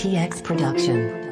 TX Production.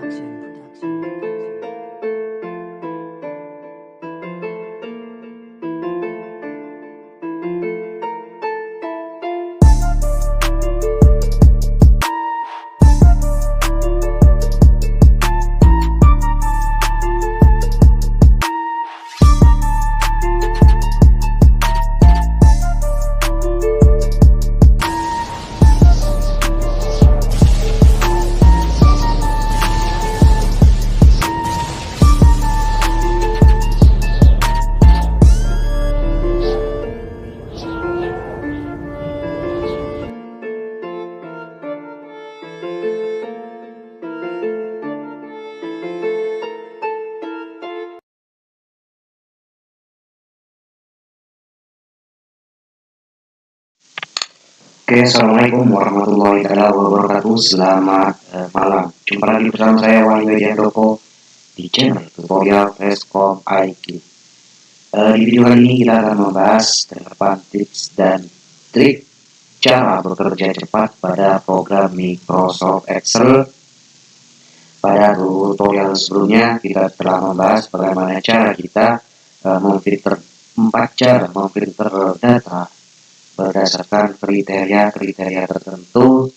Oke, assalamualaikum warahmatullahi wabarakatuh. Selamat malam. Jumpa lagi bersama saya Wahyu Widiantoko di channel tutorial Rescom IQ. Di video kali ini kita akan membahas 8 tips dan trik cara bekerja cepat pada program Microsoft Excel. Pada tutorial sebelumnya kita telah membahas bagaimana cara kita memfilter 4 cara memfilter data berdasarkan kriteria tertentu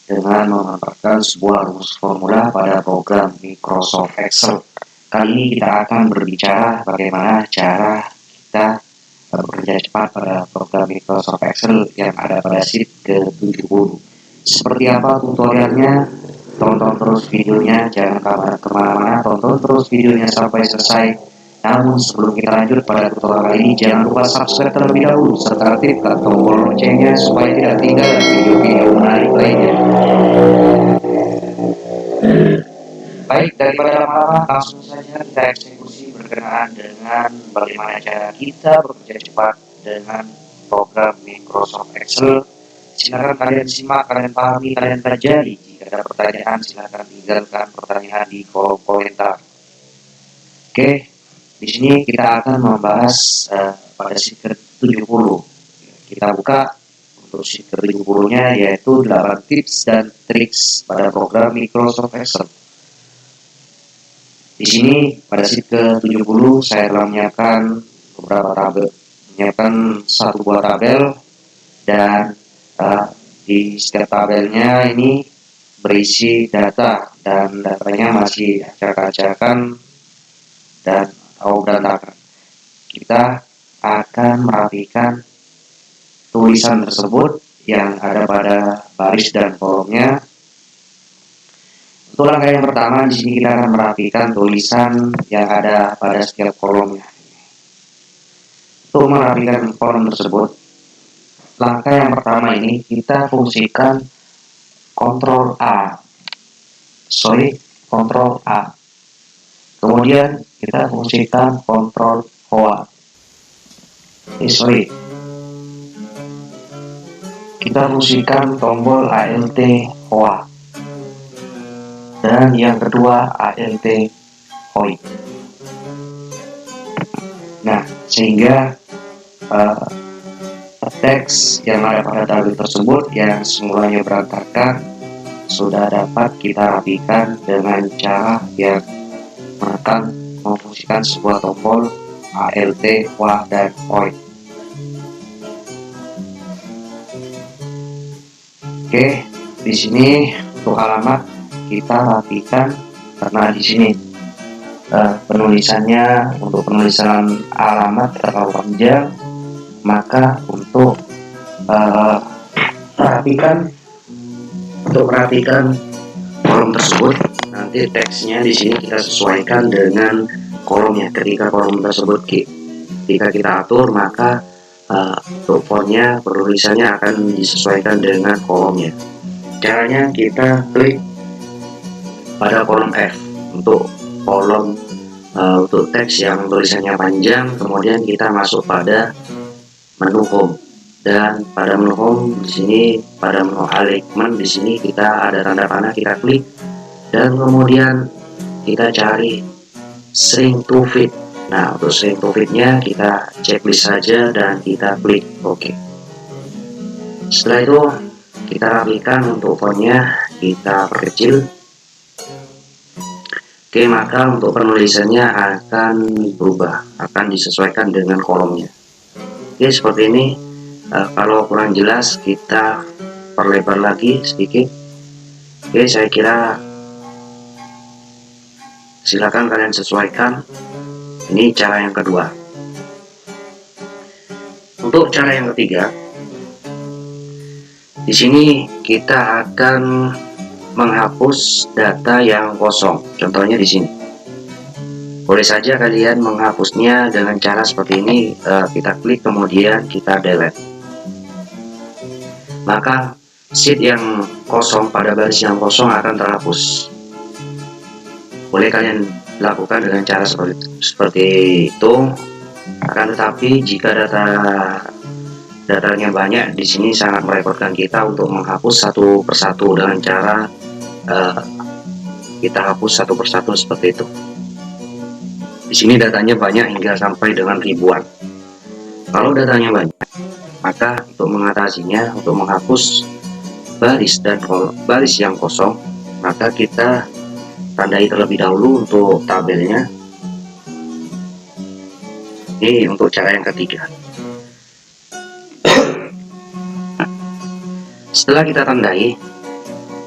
dengan memanfaatkan sebuah rumus formula pada program Microsoft Excel. Kali ini kita akan berbicara bagaimana cara kita bekerja cepat pada program Microsoft Excel yang ada pada sheet ke-70. Seperti apa tutorialnya? Tonton terus videonya, jangan kemana-mana, tonton terus videonya sampai selesai. Namun sebelum kita lanjut pada tutorial kali ini, jangan lupa subscribe terlebih dahulu serta aktifkan tombol loncengnya supaya tidak ketinggalan video-video menarik lainnya. Baik, daripada lama-lama, langsung saja kita eksekusi berkenaan dengan bagaimana cara kita bekerja cepat dengan program Microsoft Excel. Silakan kalian simak, kalian pahami, kalian pelajari. Jika ada pertanyaan, silakan tinggalkan pertanyaan di kolom komentar. Oke. Di sini kita akan membahas pada sheet ke-70. Kita buka untuk sheet ke-70-nya yaitu 8 tips dan triks pada program Microsoft Excel. Di sini pada sheet ke-70 saya telah menyiapkan beberapa tabel, satu buah tabel, dan di setiap tabelnya ini berisi data dan datanya masih acak-acakan dan berantakan. Kita akan merapikan tulisan tersebut yang ada pada baris dan kolomnya. Untuk langkah yang pertama, di sini kita akan merapikan tulisan yang ada pada setiap kolomnya. Untuk merapikan kolom tersebut, langkah yang pertama ini kita fungsikan Ctrl A. Kemudian kita fungsikan Ctrl kita fungsikan tombol Alt Hoa, dan yang kedua Alt Hoi. Nah, sehingga teks yang ada pada tabel tersebut yang semulanya berantakan sudah dapat kita rapikan dengan cara yang menekan memfungsikan sebuah tombol Alt, Wa, dan Oi. Oke, di sini untuk alamat kita rapikan karena di sini penulisannya untuk penulisan alamat terlalu panjang, maka untuk merapikan kolom tersebut, nanti teksnya di sini kita sesuaikan dengan kolomnya. Ketika kolom tersebut kita atur, maka untuk fontnya, penulisannya akan disesuaikan dengan kolomnya. Caranya kita klik pada kolom F untuk kolom untuk teks yang tulisannya panjang. Kemudian kita masuk pada menu Home, dan pada menu Home di sini pada menu Alignment di sini kita ada tanda panah, kita klik. Dan kemudian kita cari Shrink to Fit. Nah, untuk Shrink to Fit-nya kita checklist saja dan kita klik OK. Setelah itu kita rapikan untuk fontnya, kita perkecil. Oke, maka untuk penulisannya akan berubah, akan disesuaikan dengan kolomnya. Oke, seperti ini. Kalau kurang jelas kita perlebar lagi sedikit. Oke, saya kira silakan kalian sesuaikan. Ini cara yang kedua. Untuk cara yang ketiga, di sini kita akan menghapus data yang kosong. Contohnya di sini. Boleh saja kalian menghapusnya dengan cara seperti ini. Kita klik kemudian kita delete. Maka sheet yang kosong pada baris yang kosong akan terhapus. Boleh kalian lakukan dengan cara seperti itu. Akan tetapi jika datanya banyak, di sini sangat merepotkan kita untuk menghapus satu persatu dengan cara kita hapus satu persatu seperti itu. Di sini datanya banyak hingga sampai dengan ribuan. Kalau datanya banyak, maka untuk mengatasinya, untuk menghapus baris dan baris yang kosong, maka kita tandai terlebih dahulu untuk tabelnya. Ini untuk cara yang ketiga. Setelah kita tandai,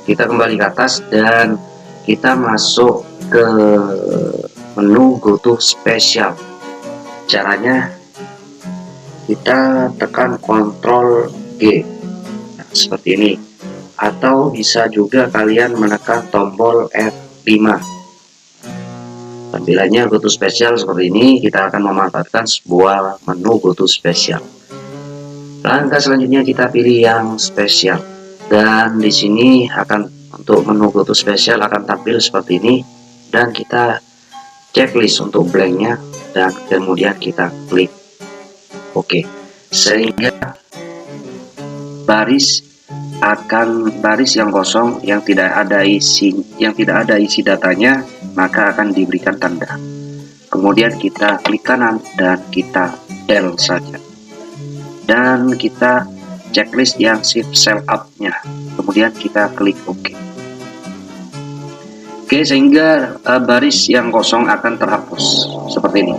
kita kembali ke atas dan kita masuk ke menu Go to Special. Caranya kita tekan Ctrl G, nah, seperti ini, atau bisa juga kalian menekan tombol F5. Tampilannya Go to Special seperti ini. Kita akan memanfaatkan sebuah menu Go to Special. Langkah selanjutnya kita pilih yang spesial, dan di sini akan untuk menu Go to Special akan tampil seperti ini, dan kita checklist untuk blanknya dan kemudian kita klik OK, sehingga baris yang kosong yang tidak ada isi datanya maka akan diberikan tanda. Kemudian kita klik kanan dan kita del saja, dan kita checklist yang shift cell up-nya, kemudian kita klik OK. Oke, sehingga baris yang kosong akan terhapus seperti ini.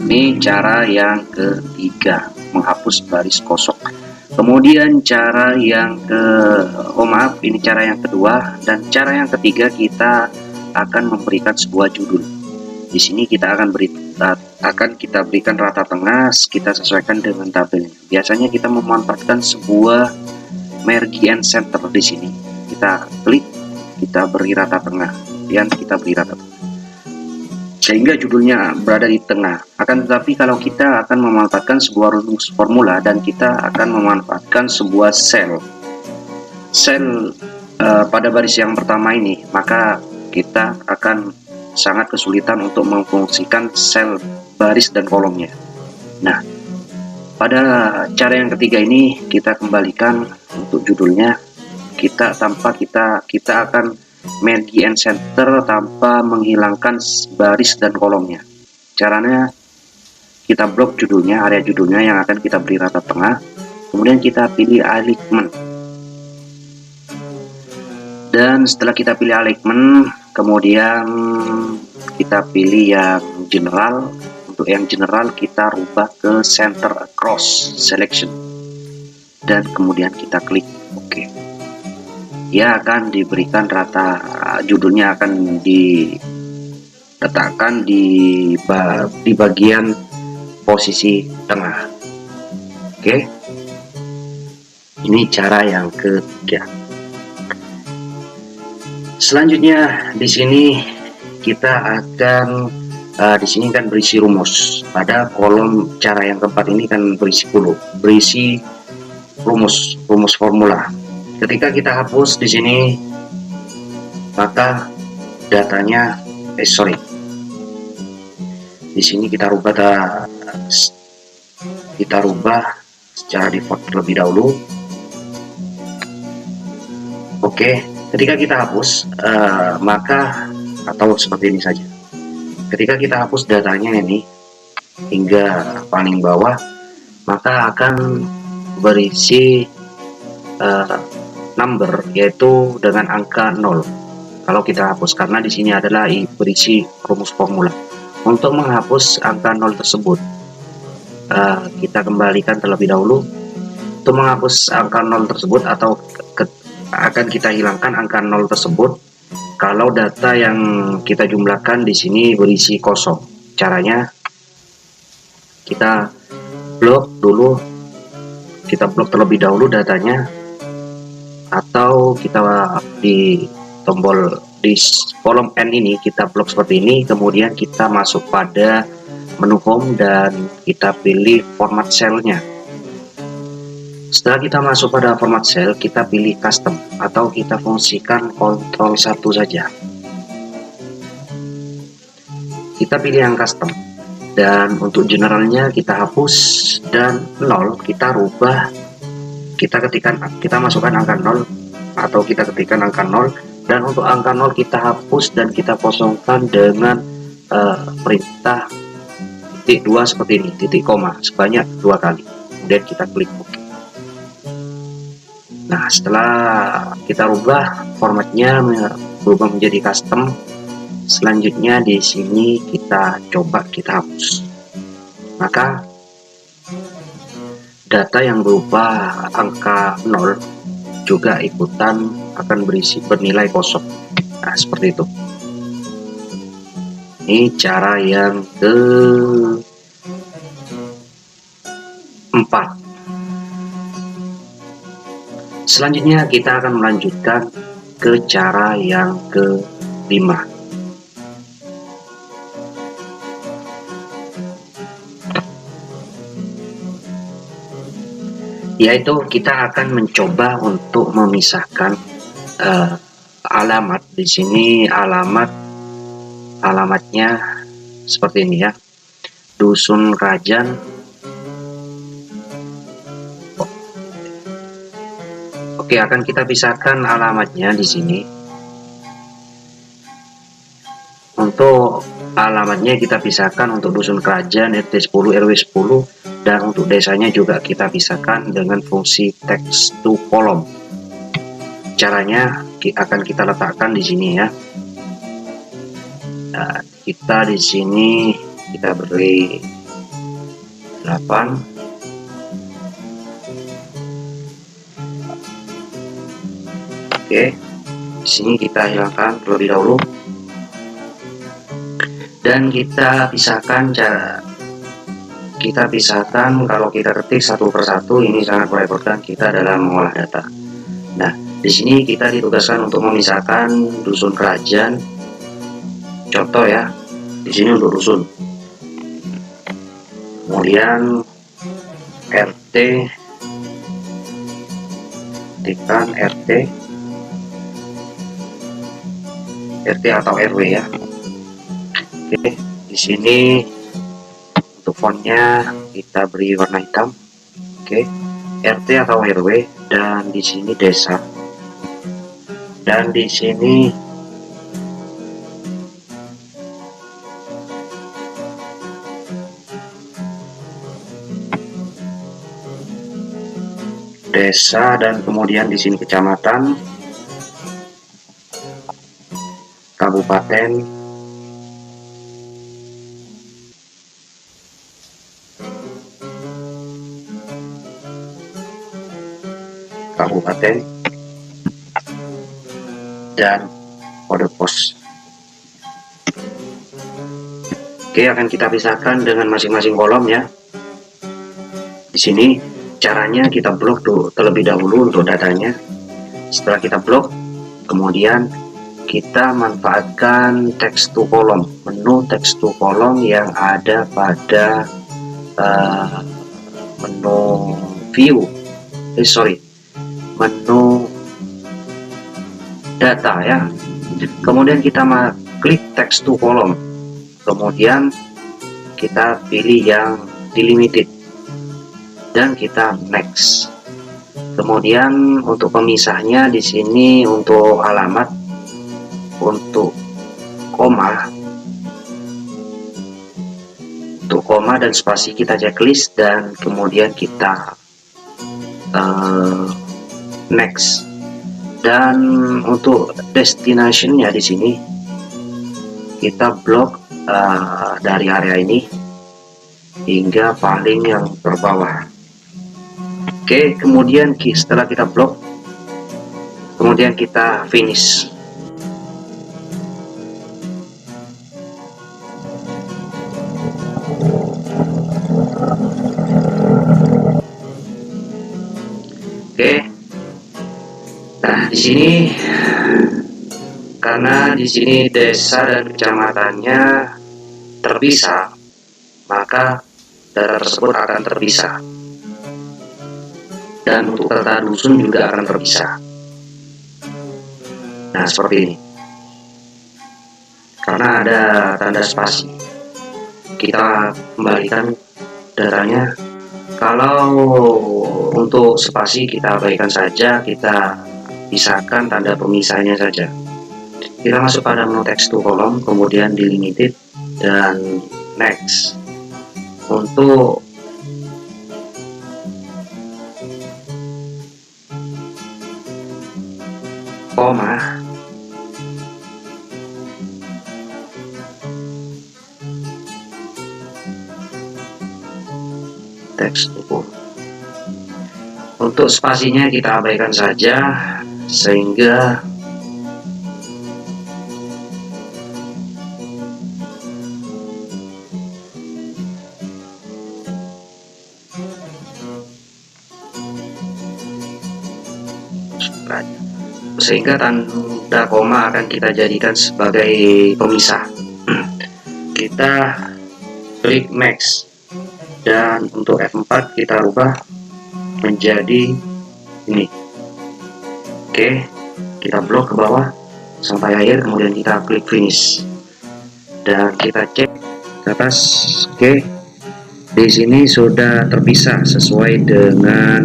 Ini cara yang ketiga, menghapus baris kosong. Kemudian cara yang ini cara yang kedua, dan cara yang ketiga kita akan memberikan sebuah judul. Di sini kita akan kita berikan rata tengah, kita sesuaikan dengan tabelnya. Biasanya kita memanfaatkan sebuah merge and center. Di sini kita klik, kita beri rata tengah, kemudian kita beri rata tengah, sehingga judulnya berada di tengah. Akan tetapi kalau kita akan memanfaatkan sebuah rumus formula dan kita akan memanfaatkan sebuah sel pada baris yang pertama ini, maka kita akan sangat kesulitan untuk memfungsikan sel baris dan kolomnya. Nah, pada cara yang ketiga ini kita kembalikan untuk judulnya, kita akan merge and center tanpa menghilangkan baris dan kolomnya. Caranya kita blok judulnya, area judulnya yang akan kita beri rata tengah, kemudian kita pilih alignment. Dan setelah kita pilih alignment, kemudian kita pilih yang general. Untuk yang general kita rubah ke center across selection, dan kemudian kita klik OK. Ya, akan diberikan rata, judulnya akan diletakkan di bagian posisi tengah. Oke, ini cara yang ketiga. Selanjutnya di sini kita akan di sini kan berisi rumus. Pada kolom cara yang keempat ini kan berisi rumus formula. Ketika kita hapus di sini, maka datanya di sini kita rubah secara default terlebih dahulu. Oke, ketika kita hapus atau seperti ini saja. Ketika kita hapus datanya ini hingga paling bawah, maka akan berisi number, yaitu dengan angka 0. Kalau kita hapus, karena di sini adalah berisi rumus formula. Untuk menghapus angka 0 tersebut, kita kembalikan terlebih dahulu. Untuk menghapus angka 0 tersebut, atau akan kita hilangkan angka 0 tersebut kalau data yang kita jumlahkan di sini berisi kosong. Caranya, kita blok terlebih dahulu datanya, atau kita di tombol di kolom N ini kita blok seperti ini, kemudian kita masuk pada menu home dan kita pilih format cell-nya. Setelah kita masuk pada format cell, kita pilih custom, atau kita fungsikan Ctrl 1 saja. Kita pilih yang custom, dan untuk generalnya kita hapus, dan 0 kita rubah, kita masukkan angka 0, atau kita ketikkan angka 0, dan untuk angka 0 kita hapus dan kita kosongkan dengan perintah titik 2 seperti ini, titik koma sebanyak 2 kali, kemudian kita klik OK. Nah, setelah kita rubah formatnya berubah menjadi custom, selanjutnya di sini kita coba kita hapus. Maka data yang berupa angka 0 juga ikutan akan bernilai kosong. Nah, seperti itu. Ini cara yang keempat. Selanjutnya kita akan melanjutkan ke cara yang kelima. Yaitu kita akan mencoba untuk memisahkan alamat. Di sini alamatnya seperti ini ya, Dusun Kerajaan. Oke, akan kita pisahkan alamatnya di sini. Untuk alamatnya kita pisahkan untuk Dusun Kerajaan RT 10 RW 10, dan untuk desanya juga kita pisahkan dengan fungsi text to column. Caranya akan kita letakkan di sini ya. Nah, kita di sini kita beri 8. Oke, di sini kita hilangkan terlebih dahulu, dan kita pisahkan kalau kita ketik satu persatu, ini sangat merepotkan kita dalam mengolah data. Nah, di sini kita ditugaskan untuk memisahkan dusun kerajaan. Contoh ya, di sini untuk dusun. Kemudian RT, ketikkan RT atau RW ya. Oke, di sini untuk fontnya kita beri warna hitam. Oke, RT atau RW, dan di sini desa, dan di sini desa, dan kemudian di sini kecamatan, kabupaten, dan kode pos. Oke, akan kita pisahkan dengan masing-masing kolom ya. Di sini caranya kita blok terlebih dahulu untuk datanya. Setelah kita blok, kemudian kita manfaatkan text to column, menu text to column yang ada pada menu menu data ya. Kemudian kita klik text to column, kemudian kita pilih yang delimited dan kita next. Kemudian untuk pemisahnya di sini untuk alamat, untuk koma dan spasi kita checklist, dan kemudian kita next. Dan untuk destination-nya di sini kita blok dari area ini hingga paling yang terbawah. Oke, kemudian setelah kita blok, kemudian kita finish. Oke, nah di sini karena di sini desa dan kecamatannya terpisah, maka data tersebut akan terpisah, dan untuk data dusun juga akan terpisah. Nah, seperti ini. Karena ada tanda spasi, kita kembalikan datanya. Kalau untuk spasi kita abaikan saja, kita pisahkan tanda pemisahnya saja. Kita masuk pada menu text to column, kemudian delimited dan next. Untuk koma, text to column. Untuk spasinya kita abaikan saja, sehingga tanda koma akan kita jadikan sebagai pemisah. Kita klik max, dan untuk F4 kita rubah menjadi ini. Oke, kita blok ke bawah sampai akhir, kemudian kita klik finish dan kita cek ke atas. Oke, di sini sudah terpisah sesuai dengan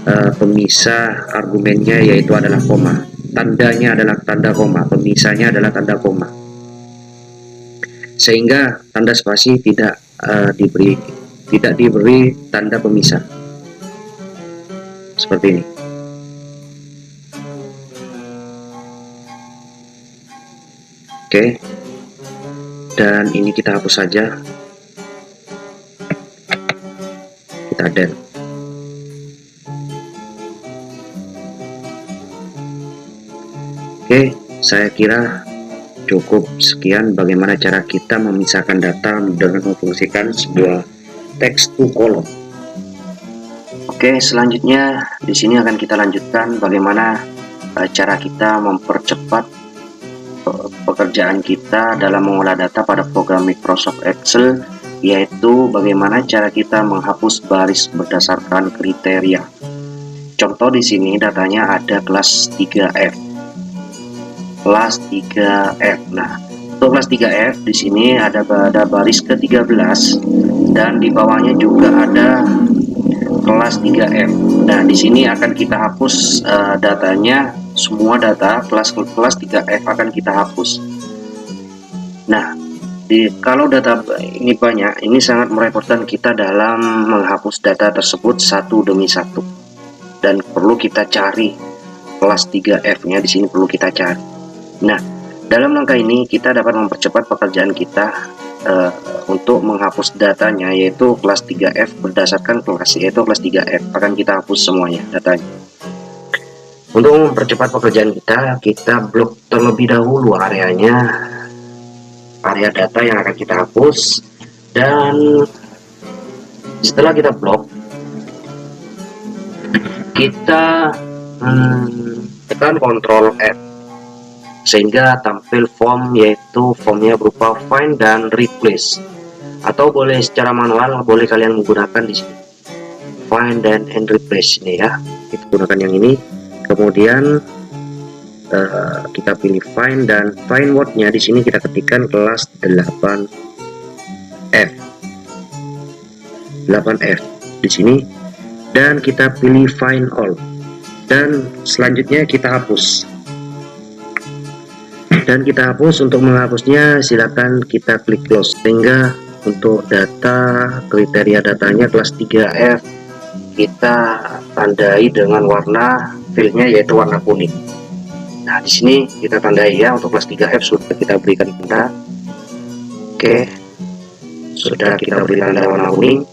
pemisah argumennya, yaitu adalah koma. Tandanya adalah tanda koma, pemisahnya adalah tanda koma, sehingga tanda spasi tidak diberi tanda pemisah seperti ini. Oke, dan ini kita hapus saja, kita delete. Oke, saya kira cukup sekian bagaimana cara kita memisahkan data dengan memfungsikan sebuah text to column. Oke, selanjutnya di sini akan kita lanjutkan bagaimana cara kita mempercepat pekerjaan kita dalam mengolah data pada program Microsoft Excel, yaitu bagaimana cara kita menghapus baris berdasarkan kriteria. Contoh di sini datanya ada kelas 3F. Kelas 3F. Nah, untuk kelas 3F di sini ada baris ke-13 dan di bawahnya juga ada kelas 3F. Nah, di sini akan kita hapus datanya, semua data kelas 3F akan kita hapus. Nah, kalau data ini banyak, ini sangat merepotkan kita dalam menghapus data tersebut satu demi satu, dan perlu kita cari kelas 3F-nya di sini, perlu kita cari. Nah, dalam langkah ini kita dapat mempercepat pekerjaan kita untuk menghapus datanya, yaitu kelas 3F berdasarkan kelas, yaitu kelas 3F akan kita hapus semuanya datanya. Untuk mempercepat pekerjaan kita blok terlebih dahulu area data yang akan kita hapus, dan setelah kita blok, kita tekan Ctrl F sehingga tampil form, yaitu formnya berupa find dan replace, atau boleh secara manual, boleh kalian menggunakan di sini find dan replace ini ya. Kita gunakan yang ini, kemudian kita pilih find, dan find wordnya di sini kita ketikkan kelas 8F di sini, dan kita pilih find all, dan selanjutnya kita hapus. Dan kita hapus. Untuk menghapusnya silakan kita klik close, sehingga untuk data kriteria datanya kelas 3F kita tandai dengan warna fillnya, yaitu warna kuning. Nah, di sini kita tandai ya, untuk kelas 3F sudah kita berikan tanda. Oke, sudah kita beri tanda warna kuning.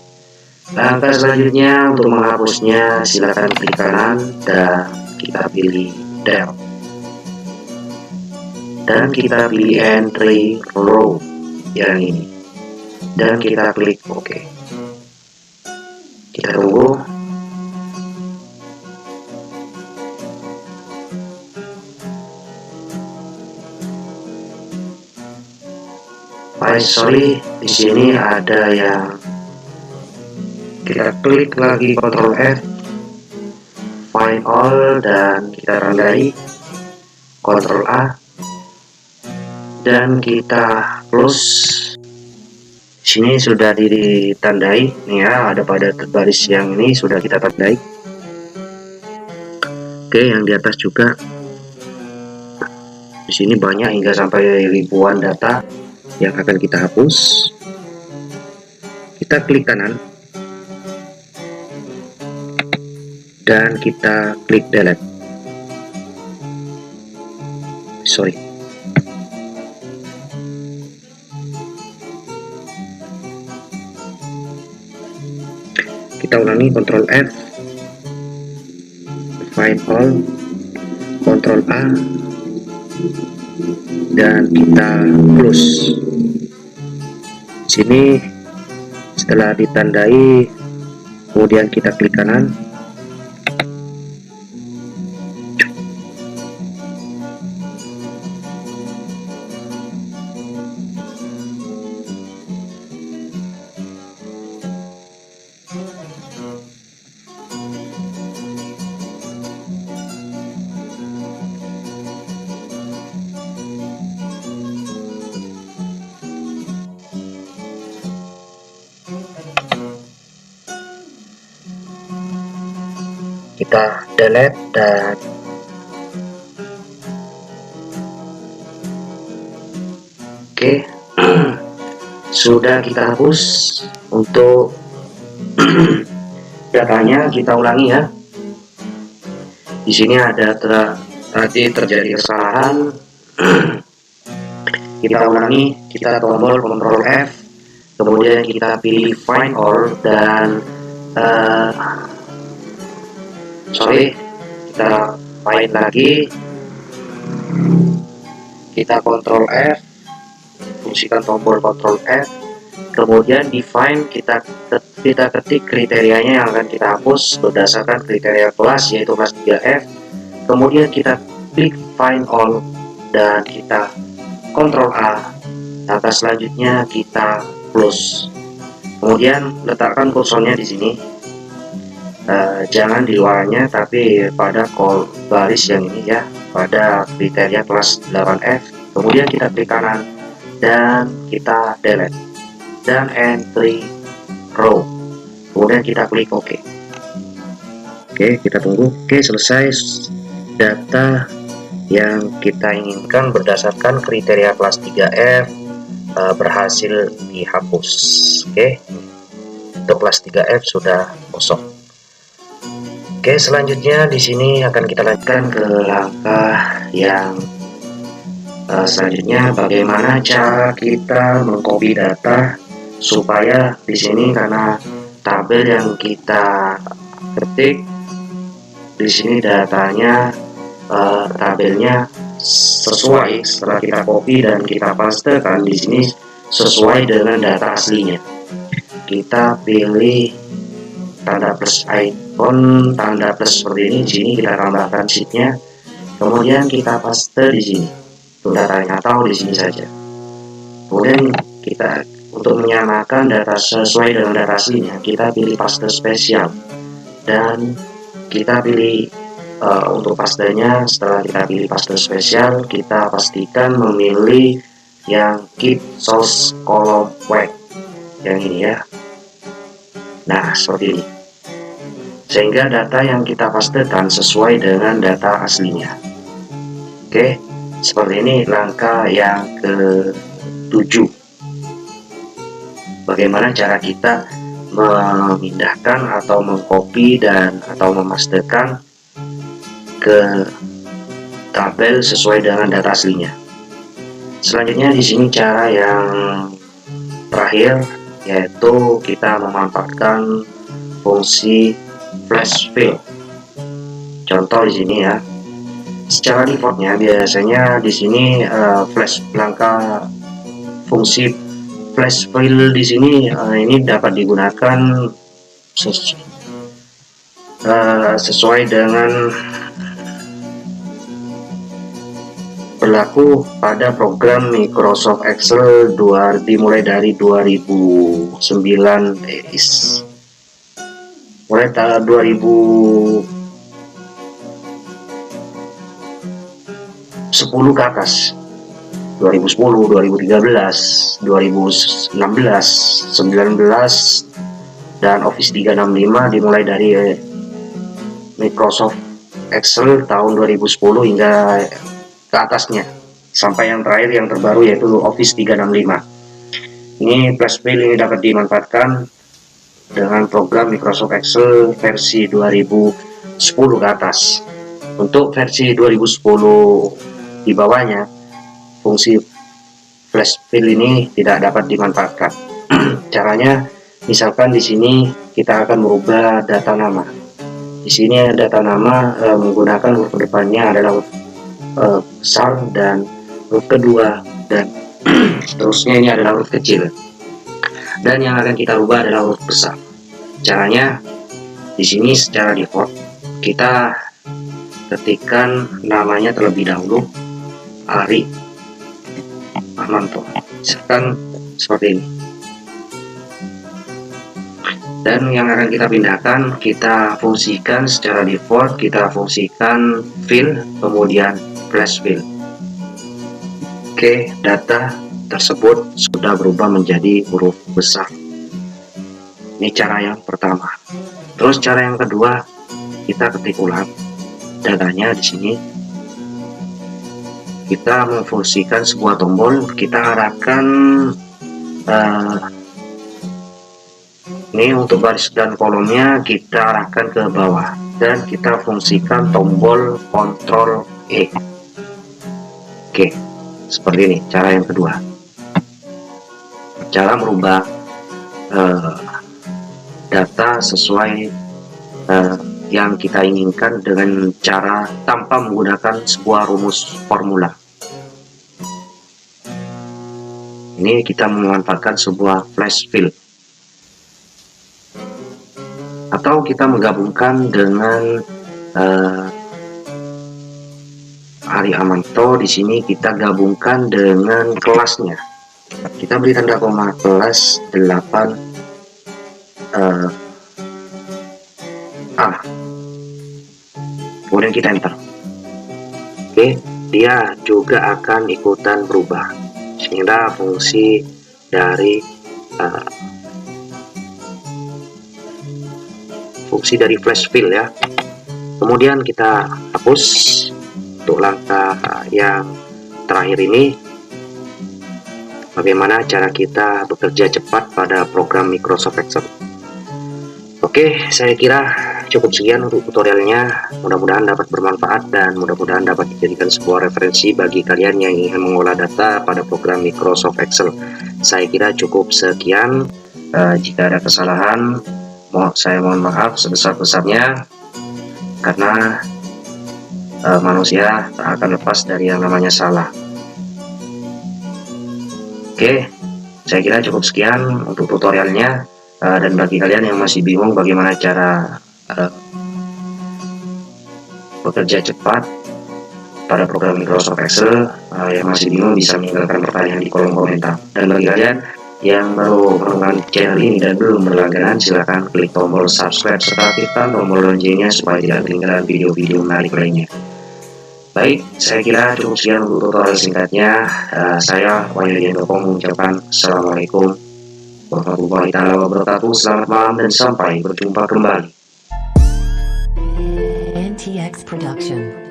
Langkah selanjutnya untuk menghapusnya, silakan klik kanan dan kita pilih del, dan kita pilih entry row yang ini, dan kita klik OK. Kita tunggu. Sorry, di sini ada yang kita klik lagi, Ctrl F, find all, dan kita tandai, Ctrl A, dan kita close. Sini sudah ditandai nih ya, ada pada baris yang ini sudah kita tandai. Oke, yang di atas juga. Di sini banyak hingga sampai ribuan data yang akan kita hapus. Kita klik kanan dan kita klik delete. Sorry. Kita ulangi, Ctrl F, find all, Ctrl A, dan kita close. Sini setelah ditandai, kemudian kita klik kanan. Kita delete dan oke, sudah kita hapus. Untuk datanya kita ulangi ya. Di sini ada tadi terjadi kesalahan. Kita ulangi, kita tombol Ctrl F, kemudian kita pilih find all, dan kita find lagi, kita Ctrl F, fungsikan tombol Ctrl F, kemudian define, kita ketik kriterianya yang akan kita hapus berdasarkan kriteria kelas, yaitu kelas 3F. Kemudian kita klik find all dan kita Ctrl A. Langkah selanjutnya kita close. Kemudian letakkan kursornya di sini. Jangan di luarnya, tapi pada baris yang ini ya, pada kriteria kelas 8F. Kemudian kita klik kanan dan kita delete dan entry row, kemudian kita klik OK. Oke, kita tunggu. Oke, selesai. Data yang kita inginkan berdasarkan kriteria kelas 3F berhasil dihapus. Oke, untuk kelas 3F sudah kosong. Oke, selanjutnya di sini akan kita lanjutkan ke langkah yang selanjutnya, bagaimana cara kita mengcopy data supaya di sini, karena tabel yang kita ketik di sini datanya tabelnya sesuai, setelah kita copy dan kita pastekan di sini sesuai dengan data aslinya. Kita pilih tanda plus icon, tanda plus seperti ini. Di sini kita tambahkan sheetnya, kemudian kita paste di sini untuk datanya, atau di sini saja. Kemudian kita untuk menyamakan data sesuai dengan data aslinya, kita pilih paste spesial dan kita pilih untuk pastenya. Setelah kita pilih paste spesial, kita pastikan memilih yang keep source column white yang ini ya. Nah, seperti ini, sehingga data yang kita pastekan sesuai dengan data aslinya. Oke, seperti ini langkah yang ke-7. Bagaimana cara kita memindahkan atau mengcopy dan atau memastekan ke tabel sesuai dengan data aslinya. Selanjutnya di sini cara yang terakhir, yaitu kita memanfaatkan fungsi flash fill. Contoh di sini ya. Secara defaultnya biasanya di sini fungsi flash fill di sini ini dapat digunakan sesuai dengan berlaku pada program Microsoft Excel dimulai dari 2009 mulai tahun 2010 ke atas, 2010, 2013, 2016, 19, dan Office 365 dimulai dari Microsoft Excel tahun 2010 hingga ke atasnya, sampai yang terakhir yang terbaru yaitu Office 365. Ini flash fill ini dapat dimanfaatkan dengan program Microsoft Excel versi 2010 ke atas. Untuk versi 2010 di bawahnya, fungsi flash fill ini tidak dapat dimanfaatkan. Caranya, misalkan di sini kita akan merubah data nama. Di sini data nama menggunakan huruf depannya adalah huruf besar dan huruf kedua, dan seterusnya ini adalah huruf kecil. Dan yang akan kita rubah adalah huruf besar. Caranya, di sini secara default kita ketikkan namanya terlebih dahulu, Ari Amanto, misalkan seperti ini. Dan yang akan kita pindahkan, kita fungsikan secara default, kita fungsikan fill, kemudian flash fill. Oke, data tersebut sudah berubah menjadi huruf besar. Ini cara yang pertama. Terus cara yang kedua, kita ketik ulang datanya di sini. Kita memfungsikan sebuah tombol, kita arahkan ini untuk baris dan kolomnya kita arahkan ke bawah, dan kita fungsikan tombol Ctrl E. Oke, seperti ini cara yang kedua. Cara merubah data sesuai yang kita inginkan dengan cara tanpa menggunakan sebuah rumus formula. Ini kita memanfaatkan sebuah flash fill, atau kita menggabungkan dengan Ari Amanto. Di sini kita gabungkan dengan kelasnya. Kita beri tanda koma kelas 8 A, kemudian kita enter. Oke, dia juga akan ikutan berubah sehingga fungsi dari flash fill ya. Kemudian kita hapus. Untuk langkah yang terakhir ini, bagaimana cara kita bekerja cepat pada program Microsoft Excel. Oke, saya kira cukup sekian untuk tutorialnya. Mudah-mudahan dapat bermanfaat dan mudah-mudahan dapat dijadikan sebuah referensi bagi kalian yang ingin mengolah data pada program Microsoft Excel. Saya kira cukup sekian. Jika ada kesalahan, saya mohon maaf sebesar-besarnya, karena manusia tak akan lepas dari yang namanya salah. Oke, saya kira cukup sekian untuk tutorialnya. Dan bagi kalian yang masih bingung bagaimana cara bekerja cepat pada program Microsoft Excel, yang masih bingung bisa meninggalkan pertanyaan di kolom komentar. Dan bagi kalian yang baru menemukan channel ini dan belum berlangganan, silahkan klik tombol subscribe serta aktifkan tombol loncengnya supaya tidak ketinggalan video-video menarik lainnya. Baik, saya kira cukup sekian untuk tutorial singkatnya. Saya Wahyu mengucapkan Assalamualaikum warahmatullahi wabarakatuh. Selamat malam dan sampai berjumpa kembali. NTX Production.